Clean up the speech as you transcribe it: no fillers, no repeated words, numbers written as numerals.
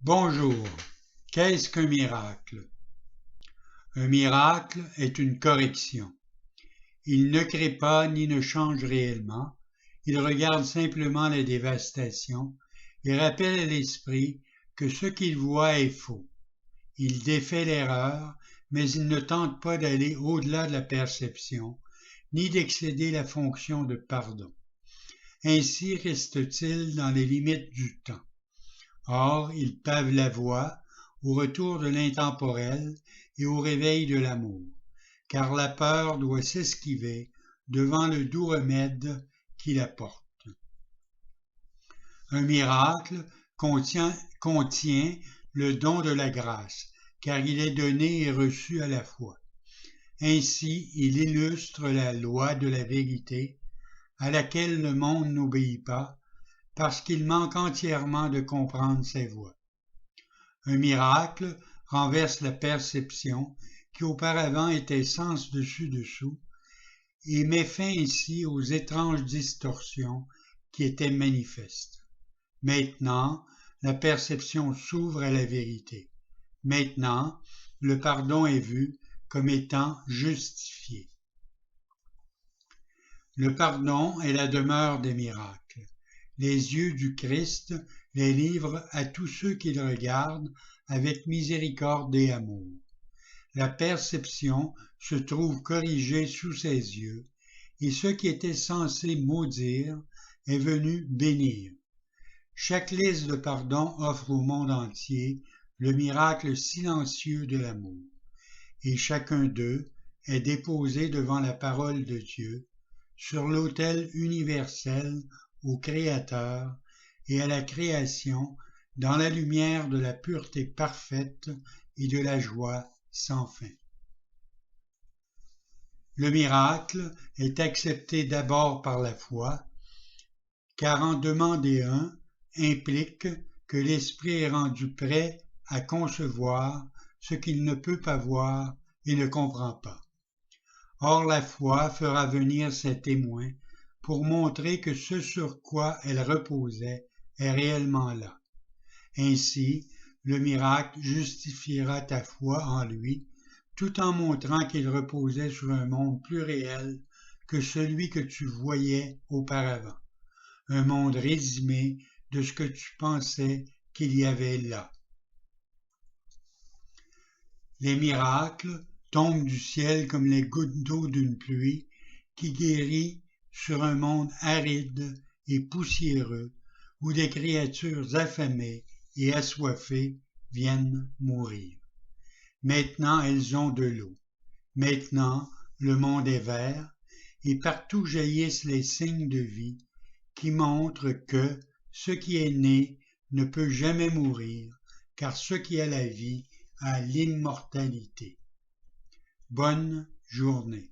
Bonjour, qu'est-ce qu'un miracle? Un miracle est une correction. Il ne crée pas ni ne change réellement, il regarde simplement la dévastation et rappelle à l'esprit que ce qu'il voit est faux. Il défait l'erreur, mais il ne tente pas d'aller au-delà de la perception, ni d'excéder la fonction de pardon. Ainsi reste-t-il dans les limites du temps. Or, il pave la voie au retour de l'intemporel et au réveil de l'amour, car la peur doit s'esquiver devant le doux remède qu'il apporte. Un miracle contient le don de la grâce, car il est donné et reçu à la fois. Ainsi, il illustre la loi de la vérité, à laquelle le monde n'obéit pas, parce qu'il manque entièrement de comprendre ses voies. Un miracle renverse la perception qui auparavant était sens dessus dessous et met fin ainsi aux étranges distorsions qui étaient manifestes. Maintenant, la perception s'ouvre à la vérité. Maintenant, le pardon est vu comme étant justifié. Le pardon est la demeure des miracles. Les yeux du Christ les livrent à tous ceux qui le regardent avec miséricorde et amour. La perception se trouve corrigée sous ses yeux, et ce qui était censé maudire est venu bénir. Chaque liste de pardon offre au monde entier le miracle silencieux de l'amour, et chacun d'eux est déposé devant la parole de Dieu, sur l'autel universel au Créateur et à la création dans la lumière de la pureté parfaite et de la joie sans fin. Le miracle est accepté d'abord par la foi, car en demander un implique que l'esprit est rendu prêt à concevoir ce qu'il ne peut pas voir et ne comprend pas. Or la foi fera venir ses témoins pour montrer que ce sur quoi elle reposait est réellement là. Ainsi, le miracle justifiera ta foi en lui, tout en montrant qu'il reposait sur un monde plus réel que celui que tu voyais auparavant, un monde résumé de ce que tu pensais qu'il y avait là. Les miracles tombent du ciel comme les gouttes d'eau d'une pluie qui guérit sur un monde aride et poussiéreux où des créatures affamées et assoiffées viennent mourir. Maintenant elles ont de l'eau. Maintenant le monde est vert et partout jaillissent les signes de vie qui montrent que ce qui est né ne peut jamais mourir, car ce qui a la vie a l'immortalité. Bonne journée.